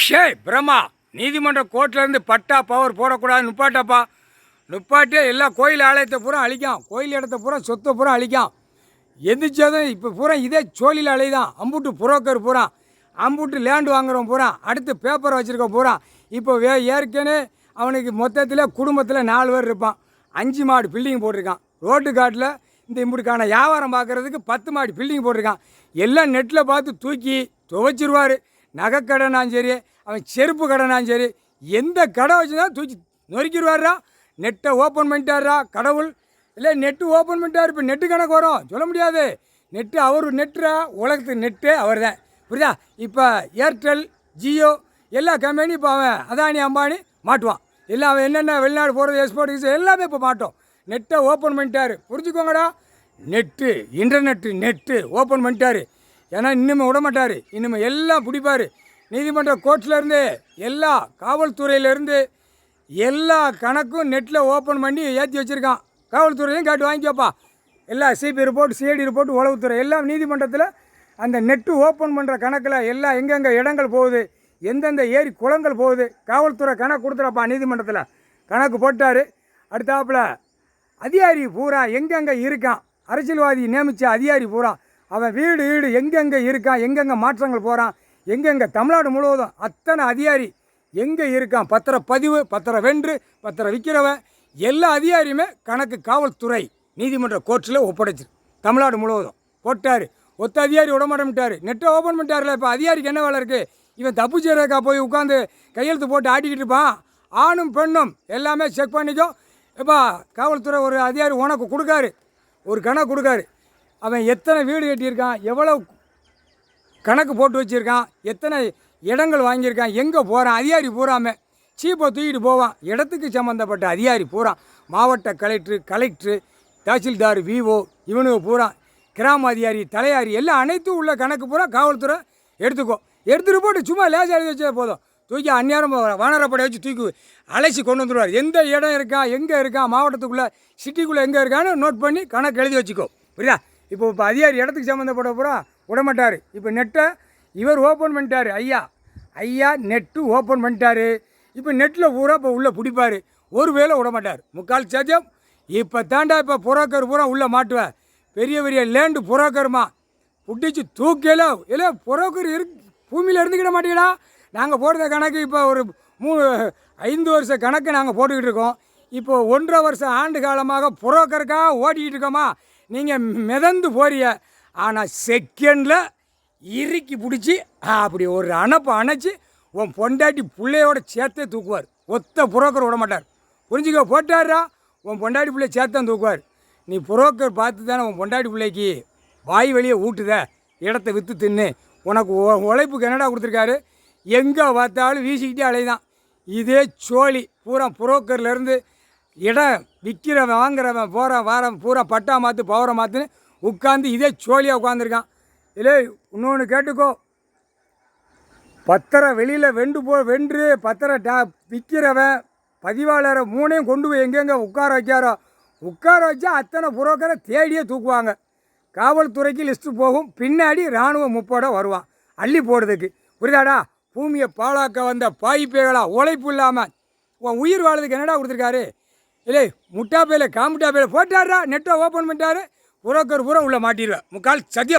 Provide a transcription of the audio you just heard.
ஷே பிரம்மா, நீதிமன்ற கோர்ட்லேருந்து பட்டா பவர் போடக்கூடாது நுப்பாட்டாப்பா. நுப்பாட்டே எல்லா கோயில் ஆலயத்தை பூரா அழிக்கான், கோயில் இடத்த பூரா சொத்தை பூரா அழிக்கான். எந்திரிச்சதும் இப்போ பூரா இதே சோழியில் அலைதான். அம்புட்டு புரோக்கர் பூரா, அம்புட்டு லேண்டு வாங்குறவன் பூரா, அடுத்து பேப்பரை வச்சுருக்க பூரா. இப்போ ஏற்கனவே அவனுக்கு மொத்தத்தில் குடும்பத்தில் 4 பேர் இருப்பான். 5 மாடி பில்டிங் போட்டிருக்கான். ரோட்டு காட்டில் இந்த இப்படிக்கான வியாபாரம் பார்க்குறதுக்கு 10 மாடி பில்டிங் போட்டிருக்கான். எல்லாம் நெட்டில் பார்த்து தூக்கி துவைச்சிருவார். நகை கடைனாலும் சரி, அவன் செருப்பு கடைனாலும் சரி, எந்த கடை வச்சுதான் தூக்கி நொறுக்கிடுவாரா. நெட்டை ஓப்பன் பண்ணிட்டாரா கடவுள். இல்லை நெட்டு ஓப்பன் பண்ணிட்டார். இப்போ நெட்டு கணக்கு வரும், சொல்ல முடியாது. நெட்டு அவர் நெட்டுறா, உலகத்துக்கு நெட்டு அவர் தான், புரியுதா. இப்போ ஏர்டெல், ஜியோ எல்லா கம்பெனியும் இப்போ அவன் அதானி அம்பானி மாட்டுவான். எல்லாம் அவன் என்னென்ன வெளிநாடு போகிறது, எக்ஸ்போர்ட் எல்லாமே இப்போ மாட்டோம். நெட்டை ஓப்பன் பண்ணிட்டார், புரிஞ்சுக்கோங்கடா. நெட்டு இன்டர்நெட்டு நெட்டு ஓப்பன் பண்ணிட்டார். ஏன்னா இன்னுமே விடமாட்டார், இன்னுமே எல்லாம் பிடிப்பார். நீதிமன்ற கோர்ட்லேருந்து எல்லா காவல்துறையிலேருந்து எல்லா கணக்கும் நெட்டில் ஓப்பன் பண்ணி ஏற்றி வச்சுருக்கான். காவல்துறையும் காட்டு வாங்கிக்கப்பா. எல்லா சிபி ரிப்போர்ட், சிஐடி ரிப்போர்ட், உளவுத்துறை எல்லாம் நீதிமன்றத்தில் அந்த நெட்டு ஓப்பன் பண்ணுற கணக்கில் எல்லாம் எங்கெங்கே இடங்கள் போகுது, எந்தெந்த ஏரி குளங்கள் போகுது, காவல்துறை கணக்கு கொடுத்துறப்பா. நீதிமன்றத்தில் கணக்கு போட்டார். அடுத்தாப்பில் அதிகாரி பூரா எங்கெங்கே இருக்கான், அரசியல்வாதி நியமித்த அதிகாரி பூரா அவன் வீடு வீடு எங்கெங்கே இருக்கான், எங்கெங்கே மாற்றங்கள் போகிறான், எங்கெங்கே தமிழ்நாடு முழுவதும் அத்தனை அதிகாரி எங்கே இருக்கான், பத்திர பதிவு, பத்திரம் வென்று, பத்திரம் விற்கிறவன் எல்லா அதிகாரியுமே கணக்கு காவல்துறை நீதிமன்ற கோர்ட்டில் ஒப்படைச்சிரு. தமிழ்நாடு முழுவதும் போட்டார். ஒத்த அதிகாரி விடமாட்டேன்ட்டார். நெட்டை ஓப்பன் பண்ணிட்டார்ல. இப்போ அதிகாரிக்கு என்ன வேலை இருக்குது? இவன் தப்பு செய்கிறக்கா போய் உட்காந்து கையெழுத்து போட்டு ஆட்டிக்கிட்டு இருப்பான். ஆணும் பெண்ணும் எல்லாமே செக் பண்ணிக்கோ. இப்போ காவல்துறை ஒரு அதிகாரி உனக்கு கொடுக்காரு, ஒரு கணக்கு கொடுக்காரு. அவன் எத்தனை வீடு கட்டியிருக்கான், எவ்வளோ கணக்கு போட்டு வச்சுருக்கான், எத்தனை இடங்கள் வாங்கியிருக்கான், எங்கே போகிறான், அதிகாரி பூராமே சீப்பை தூக்கிட்டு போவான். இடத்துக்கு சம்மந்தப்பட்ட அதிகாரி பூரா, மாவட்ட கலெக்டரு, தாசில்தார், விஓ, இவனுக்கு பூரா, கிராம அதிகாரி, தலையாரி எல்லாம் அனைத்தும் உள்ள கணக்கு பூரா காவல்துறை எடுத்துக்கோ. எடுத்துகிட்டு போட்டு சும்மா லேசாக எழுதி வச்சா போதும். தூக்கி அந்நேரம் வானரப்படை வச்சு தூக்கி அழைச்சி கொண்டு வந்துடுவார். எந்த இடம் இருக்கான், எங்கே இருக்கான், மாவட்டத்துக்குள்ளே சிட்டிக்குள்ளே எங்கே இருக்கான்னு நோட் பண்ணி கணக்கு எழுதி வச்சுக்கோ, புரியுதா. இப்போ அதிகாரி இடத்துக்கு சம்மந்தப்பட்ட பூரா விடமாட்டார். இப்போ நெட்டை இவர் ஓப்பன் பண்ணிட்டார். ஐயா நெட்டு ஓப்பன் பண்ணிட்டார். இப்போ நெட்டில் பூரா இப்போ உள்ளே பிடிப்பார். ஒரு வேளை விடமாட்டார். முக்கால் சத்தியம். இப்போ தாண்டா இப்போ புரோக்கர் பூரா உள்ளே மாட்டுவேன். பெரிய பெரிய லேண்டு புரோக்கருமா பிடிச்சி தூக்கில. இல்லை புரோக்கர் பூமியில் இருந்துக்கிட மாட்டேங்கடா. நாங்கள் போடுற கணக்கு இப்போ ஒரு 5 வருஷ கணக்கு நாங்கள் போட்டுக்கிட்டு இருக்கோம். இப்போ 1.5 வருஷம் ஆண்டு காலமாக புரோக்கருக்காக ஓட்டிக்கிட்டு இருக்கோமா. நீங்கள் மிதந்து போறிய. ஆனால் செகண்டில் இறுக்கி பிடிச்சி அப்படி ஒரு அணைப்பை அணைச்சி உன் பொண்டாட்டி பிள்ளையோட சேர்த்தே தூக்குவார். ஒத்த புரோக்கர் விட மாட்டார், புரிஞ்சுக்க. போட்டாரா உன் பொண்டாட்டி பிள்ளை சேர்த்தான் தூக்குவார். நீ புரோக்கர் பார்த்து தானே உன் பொண்டாட்டி பிள்ளைக்கு வாய் வெளியே ஊட்டுத, இடத்த விற்று தின்னு. உனக்கு உழைப்புக்கு என்னடா கொடுத்துருக்காரு. எங்கே பார்த்தாலும் வீசிக்கிட்டே அலைதான். இதே சோழி பூரா புரோக்கர்லேருந்து இடம் விற்கிறவன் வாங்குறவன் போகிறான் வாரம் பூரா பட்டா மாற்று பவரை மாற்றுன்னு உட்காந்து இதே சோழியாக உட்காந்துருக்கான். இல்லை இன்னொன்று கேட்டுக்கோ. பத்திரம் வெளியில் வென்று பத்திரம் விற்கிறவன் பதிவாளரை 3ஐயும் கொண்டு போய் எங்கெங்கே உட்கார வச்சா அத்தனை புரோக்கரை தேடியே தூக்குவாங்க. காவல்துறைக்கு லிஸ்ட்டு போகும். பின்னாடி இராணுவ முப்போட வருவான் அள்ளி போடுறதுக்கு, புரியுதாடா. பூமியை பாழாக்க வந்த பாய்ப்பேகளா, உழைப்பு இல்லாமல் உன் உயிர் வாழ்றதுக்கு என்னடா கொடுத்துருக்காரு. இல்லை முட்டா பேல காமுட்டா பேல போட்டாரா. நெட்டை ஓப்பன் பண்ணிட்டாரு. புரோக்கர் பூரா உள்ளே மாட்டிடுவேன். முக்கால் சத்தியம்.